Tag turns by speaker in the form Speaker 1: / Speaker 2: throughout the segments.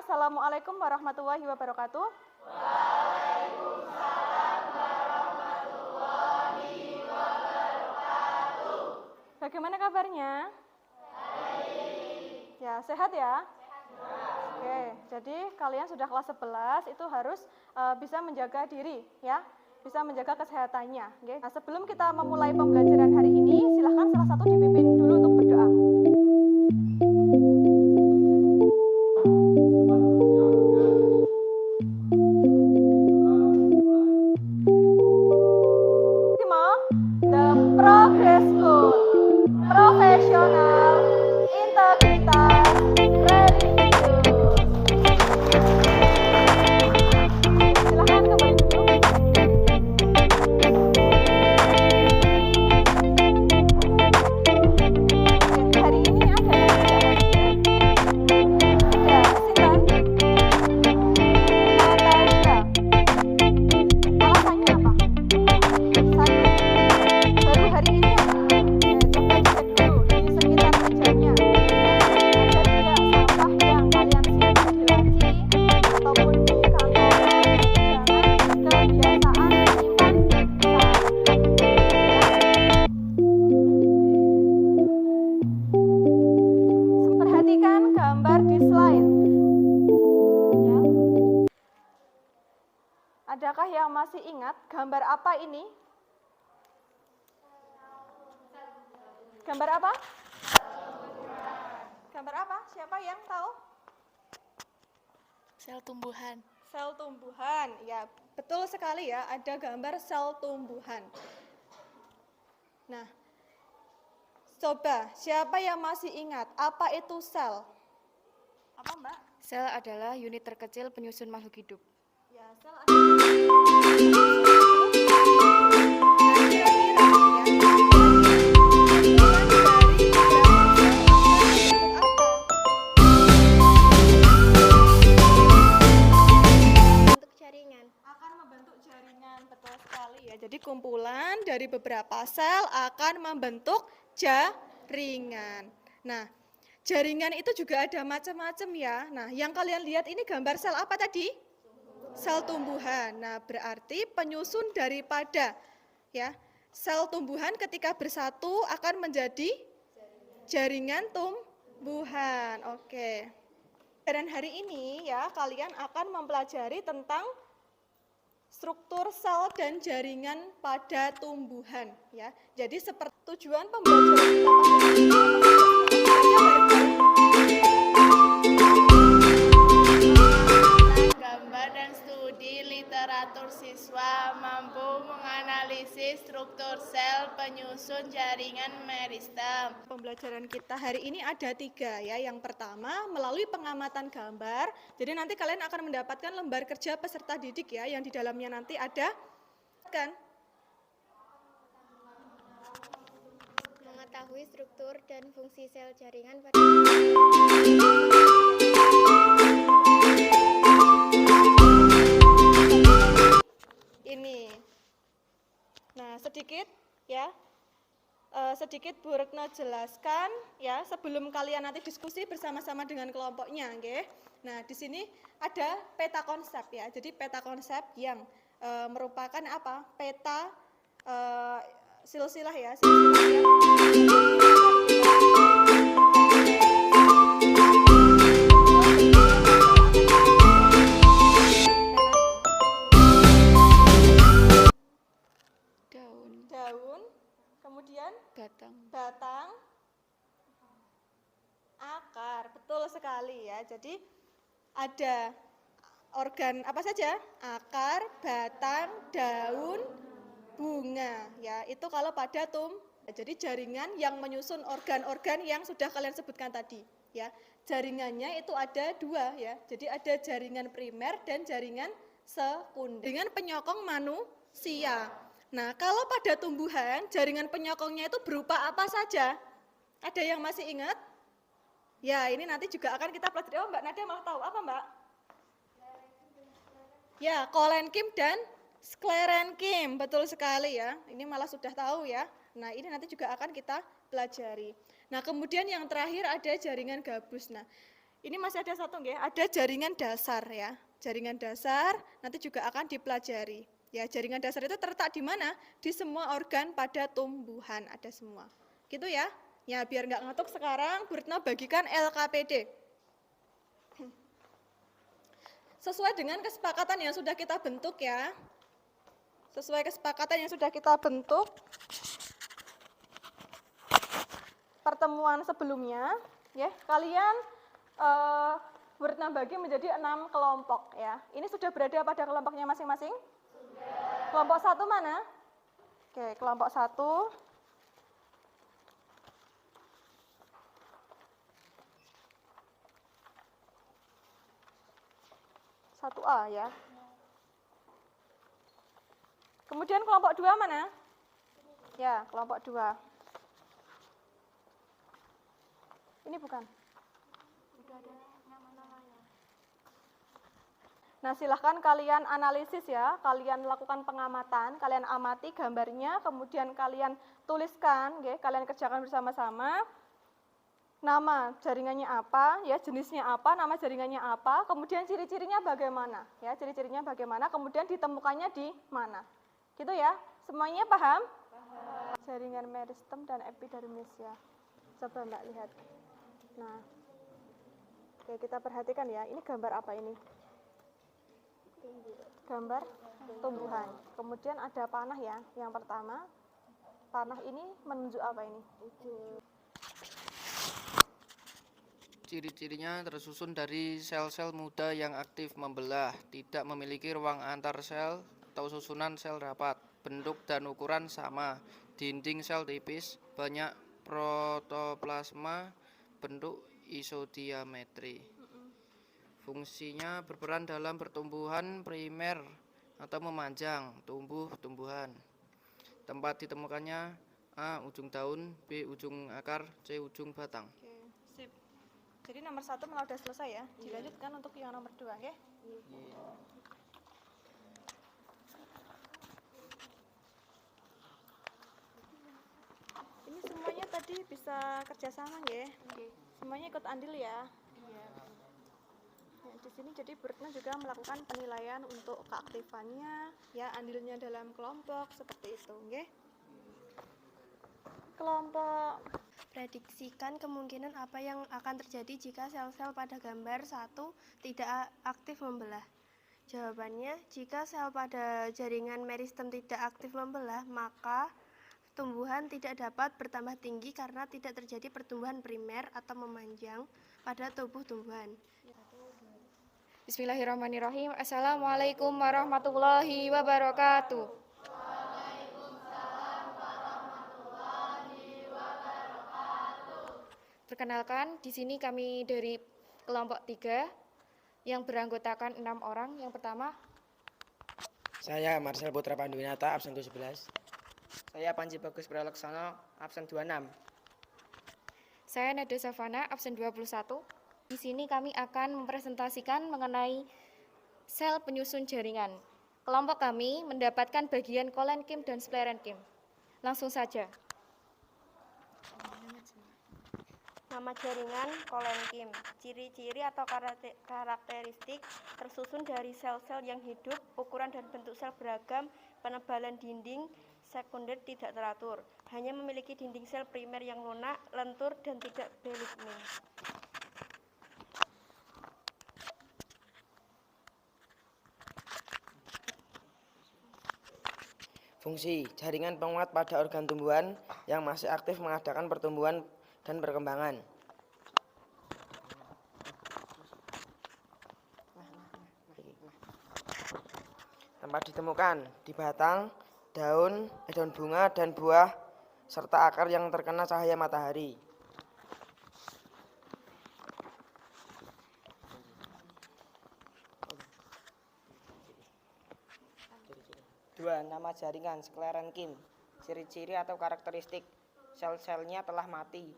Speaker 1: Assalamualaikum warahmatullahi wabarakatuh. Waalaikumsalam warahmatullahi wabarakatuh. Bagaimana kabarnya? Baik. Ya, sehat ya? Sehat. Oke, jadi kalian sudah kelas 11 itu harus bisa menjaga diri ya. Bisa menjaga kesehatannya. Okay. Nah, sebelum kita memulai pembelajaran hari ini, silahkan salah satu dipimpin dulu untuk berdoa. The Progress School, profesional, integritas, ready to do. Silahkan kembali dulu. Hari ini ada yang tidak hadir. Ada Sinta, Natasha. Alasannya apa? Sakit. Baru hari ini ya? Coba dicek dulu di sekitar mejanya. Ada tidak sampah yang kalian simpan di laci ataupun di kantong. Jangan kebiasaan menyimpan perhatikan gambar di slide. Ya. Adakah yang masih ingat gambar apa ini? Gambar apa? Gambar apa? Siapa yang tahu?
Speaker 2: Sel tumbuhan.
Speaker 1: Sel tumbuhan. Ya, betul sekali ya, ada gambar sel tumbuhan. Nah, coba siapa yang masih ingat apa itu sel? Apa, Mbak?
Speaker 2: Sel adalah unit terkecil penyusun makhluk hidup.
Speaker 1: Ya, sel adalah jadi kumpulan dari beberapa sel akan membentuk jaringan. Nah, jaringan itu juga ada macam-macam ya. Nah, yang kalian lihat ini gambar sel apa tadi? Sel tumbuhan. Nah, berarti penyusun daripada ya sel tumbuhan ketika bersatu akan menjadi jaringan tumbuhan. Oke. Dan hari ini ya kalian akan mempelajari tentang struktur sel dan jaringan pada tumbuhan ya. Jadi seperti tujuan pembelajaran kita pada hari ini
Speaker 2: Gambar dan studi literatur siswa mampu menganalisis struktur sel penyusun jaringan meristem.
Speaker 1: Pembelajaran kita hari ini ada 3 ya. Yang pertama melalui pengamatan gambar. Jadi nanti kalian akan mendapatkan lembar kerja peserta didik ya, yang di dalamnya nanti ada kan
Speaker 3: mengetahui struktur dan fungsi sel jaringan pada
Speaker 1: ini. Nah, sedikit ya. Sedikit Bu Retno jelaskan ya sebelum kalian nanti diskusi bersama-sama dengan kelompoknya, nggih. Nah, di sini ada peta konsep ya. Jadi peta konsep yang merupakan apa? Peta silsilah ya, silsilah yang daun, kemudian batang, akar. Betul sekali ya. Jadi ada organ apa saja? Akar, batang, daun, bunga ya. Itu kalau pada jadi jaringan yang menyusun organ-organ yang sudah kalian sebutkan tadi ya. Jaringannya itu ada 2 ya. Jadi ada jaringan primer dan jaringan sekunder. Jaringan penyokong manusia. Nah, kalau pada tumbuhan, jaringan penyokongnya itu berupa apa saja? Ada yang masih ingat? Ya, ini nanti juga akan kita pelajari. Oh, Mbak Nadia malah tahu. Apa, Mbak? Ya, kolenkim dan sklerenkim. Betul sekali ya. Ini malah sudah tahu ya. Nah, ini nanti juga akan kita pelajari. Nah, kemudian yang terakhir ada jaringan gabus. Nah, Ini masih ada satu nggih, ada jaringan dasar ya. Jaringan dasar nanti juga akan dipelajari. Ya, jaringan dasar itu terletak di mana? Di semua organ pada tumbuhan, ada semua. Gitu ya. Ya, biar nggak ngantuk sekarang, Bu Retno bagikan LKPD. Sesuai dengan kesepakatan yang sudah kita bentuk ya. Sesuai kesepakatan yang sudah kita bentuk pertemuan sebelumnya, ya, kalian Bu Retno bagi menjadi 6 kelompok ya. Ini sudah berada pada kelompoknya masing-masing? Sudah. Kelompok 1 mana? Oke, kelompok 1. Satu A ya. Kemudian kelompok 2 mana? Ya, kelompok 2. Ini bukan. Nah, silahkan kalian analisis ya, kalian lakukan pengamatan, kalian amati gambarnya, kemudian kalian tuliskan, ya, kalian kerjakan bersama-sama. Nama jaringannya apa, ya, jenisnya apa, nama jaringannya apa, kemudian ciri-cirinya bagaimana, ya, ciri-cirinya bagaimana, kemudian ditemukannya di mana. Gitu ya, semuanya paham? Paham. Jaringan meristem dan epidermis ya. Coba Mbak lihat. Nah, oke, kita perhatikan ya, ini gambar apa ini? Gambar tumbuhan. Kemudian ada panah ya, yang pertama. Panah ini menunjuk apa ini?
Speaker 4: Ciri-cirinya tersusun dari sel-sel muda yang aktif membelah, tidak memiliki ruang antar sel atau susunan sel rapat, bentuk dan ukuran sama, dinding sel tipis, banyak protoplasma, bentuk isodiametri. Fungsinya berperan dalam pertumbuhan primer atau memanjang tumbuh-tumbuhan. Tempat ditemukannya A. Ujung daun, B. Ujung akar, C. Ujung batang.
Speaker 1: Oke, sip. Jadi nomor 1 malah sudah selesai ya. Dilanjutkan untuk yang nomor 2, oke? Ini semuanya tadi bisa kerjasama ya? Semuanya ikut andil ya? Di sini jadi Bu Retno juga melakukan penilaian untuk keaktifannya, ya, andilnya dalam kelompok seperti itu, oke? Kelompok
Speaker 3: Prediksikan kemungkinan apa yang akan terjadi jika sel-sel pada gambar 1 tidak aktif membelah. Jawabannya, jika sel pada jaringan meristem tidak aktif membelah, maka tumbuhan tidak dapat bertambah tinggi karena tidak terjadi pertumbuhan primer atau memanjang pada tubuh tumbuhan.
Speaker 2: Bismillahirrahmanirrahim. Assalamualaikum warahmatullahi wabarakatuh. Perkenalkan, di sini kami dari kelompok 3 yang beranggotakan 6 orang. Yang pertama,
Speaker 5: Saya Marcel Putra Panduwinata, absen 11.
Speaker 6: Saya Panji Bagus Pralaksana, absen 26.
Speaker 2: saya Nada Savana, absen 21. Di sini kami akan mempresentasikan mengenai sel penyusun jaringan. Kelompok kami mendapatkan bagian kolenkim dan sklerenkim. Langsung saja.
Speaker 3: Nama jaringan kolenkim. Ciri-ciri atau karakteristik tersusun dari sel-sel yang hidup, ukuran dan bentuk sel beragam, penebalan dinding sekunder tidak teratur, hanya memiliki dinding sel primer yang lunak, lentur, dan tidak beligmin.
Speaker 5: Fungsi jaringan penguat pada organ tumbuhan yang masih aktif mengadakan pertumbuhan dan perkembangan. Tempat ditemukan di batang, daun bunga dan buah, serta akar yang terkena cahaya matahari.
Speaker 6: Dua, nama jaringan sklerenkim. Ciri-ciri atau karakteristik sel-selnya telah mati.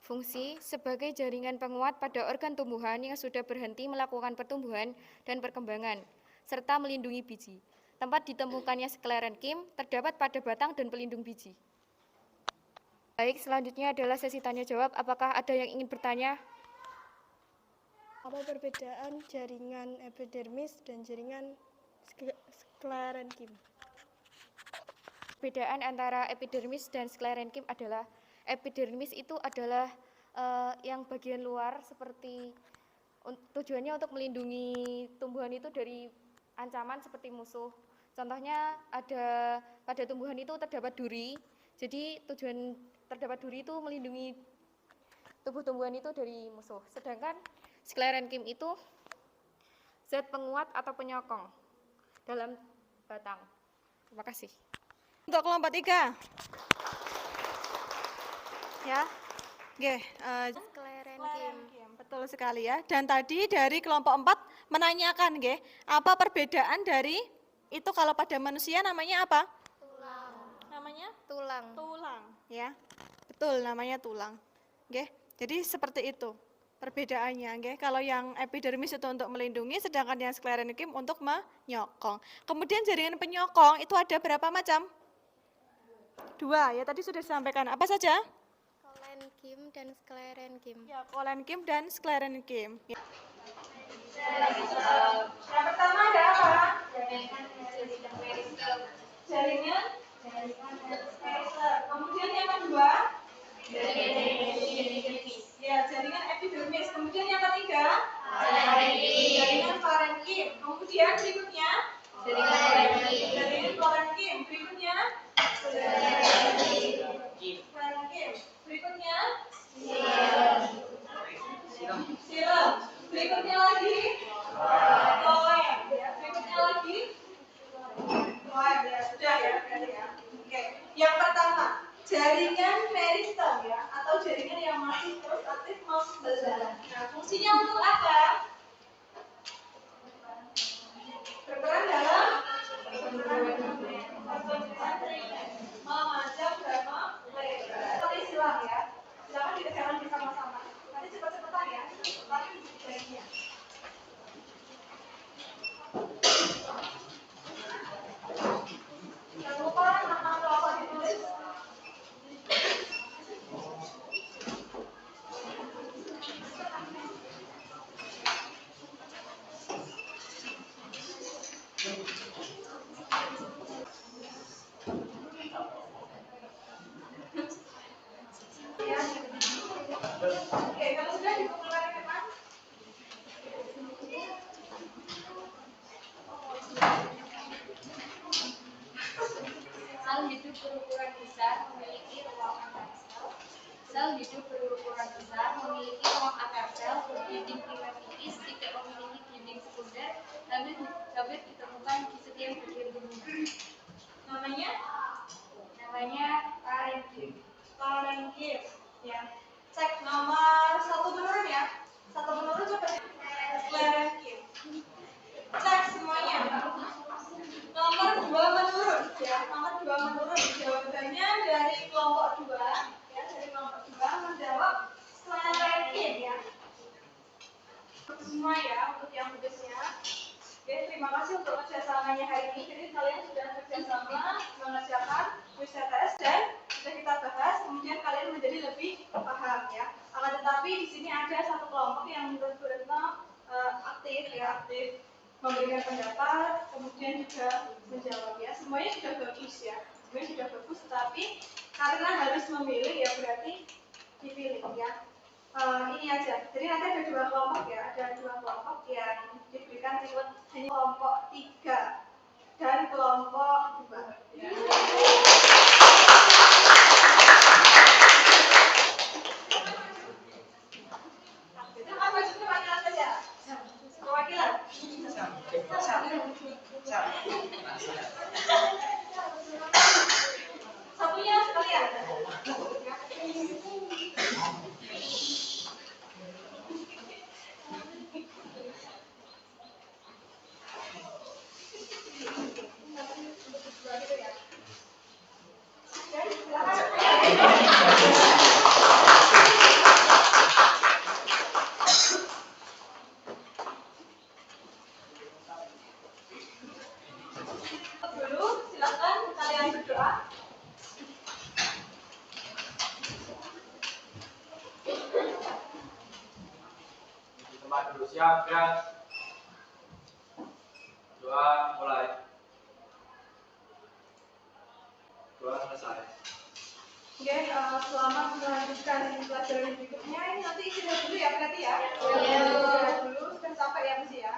Speaker 2: Fungsi sebagai jaringan penguat pada organ tumbuhan yang sudah berhenti melakukan pertumbuhan dan perkembangan, serta melindungi biji. Tempat ditemukannya sklerenkim terdapat pada batang dan pelindung biji. Baik, selanjutnya adalah sesi tanya jawab. Apakah ada yang ingin bertanya?
Speaker 3: Apa perbedaan jaringan epidermis dan jaringan sklerenkim?
Speaker 2: Perbedaan antara epidermis dan sklerenkim adalah epidermis itu adalah yang bagian luar seperti tujuannya untuk melindungi tumbuhan itu dari ancaman seperti musuh. Contohnya ada pada tumbuhan itu terdapat duri. Jadi tujuan terdapat duri itu melindungi tubuh tumbuhan itu dari musuh. Sedangkan sklerenkim itu zat penguat atau penyokong dalam batang. Terima kasih.
Speaker 1: Untuk kelompok 3. Ya. Oke,
Speaker 3: Sklerenkim.
Speaker 1: betul sekali ya. Dan tadi dari kelompok 4 menanyakan nggih, apa perbedaan dari itu kalau pada manusia namanya apa?
Speaker 3: Tulang.
Speaker 1: Namanya
Speaker 3: Tulang.
Speaker 1: tulang, ya. Betul, namanya tulang. Nggih. Jadi seperti itu perbedaannya, nggih. Kalau yang epidermis itu untuk melindungi, sedangkan yang sklerenkim untuk menyokong. Kemudian jaringan penyokong itu ada berapa macam? 2, ya tadi sudah disampaikan. Apa saja?
Speaker 3: Kolenkim dan sklerenkim.
Speaker 1: Ya, kolenkim dan sklerenkim. Ya. Yang pertama ada apa? Jaringan meristem. Kemudian yang kedua? Ya, jaringan epidermis. Kemudian yang ketiga? Jaringan parenkim. Kemudian berikutnya? Jaringan parenkim. Berikutnya? Parenkim. Berikutnya? Silem. Berikutnya lagi? Koem. Ya, berikutnya lagi? Koem. Ya, sudah ya, berarti ya. Oke. Yang pertama, jaringan meristem ya, atau jaringan yang masih terus aktif membelah. Nah, fungsinya untuk apa? Berperan dalam memajang dan melebar. Seperti silang ya. Silakan dikerjakan bersama-sama. Nanti cepat-cepatan ya. Tapi baiknya. Jangan lupa nama kelompok ditulis. Ya. Oke, kalau sudah dikumpulkan ke depan.
Speaker 7: Sel hidup berukuran besar memiliki ruang akar sel. Sel hidup berukuran besar memiliki ruang akar sel berdinding primer tipis, tidak memiliki dinding sekunder, hampir ditemukan di setiap bagian tubuh. Namanya parenkim.
Speaker 1: Parenkim. Ya. Cek nomor 1 menurun ya. 1 menurun coba sklerenkim. Cek semuanya. Nomor 2 menurun ya. Nomor 2 menurun. Jawabannya dari kelompok 2 ya, dari kelompok 2 menjawab sklerenkim ya. Semua ya untuk yang tugasnya. Oke, terima kasih untuk kerjasamanya hari ini. Jadi kalian sudah kerjasama mengerjakan quiz TTS dan sudah kita bahas. Kemudian kalian menjadi lebih paham ya. Akan tetapi di sini ada satu kelompok yang menurut Bu Retno aktif ya, aktif memberikan pendapat, kemudian juga menjawab ya. Semuanya sudah bagus ya. Semuanya sudah bagus, tapi karena harus memilih ya berarti dipilih ya. Ini aja. Jadi nanti ada 2 kelompok ya. Ada 2 kelompok yang diberikan reward. Ini kelompok 3 dan kelompok 2. Itu apa itu perwakilan saja? Perwakilan. Satunya sekalian.
Speaker 8: dulu. Siap, gerak. Doa mulai. Doa selesai.
Speaker 1: Oke, selamat melanjutkan pelajaran berikutnya. Ini nanti istirahat dulu ya berarti ya. Istirahat dulu, sudah sampai ya Miss ya.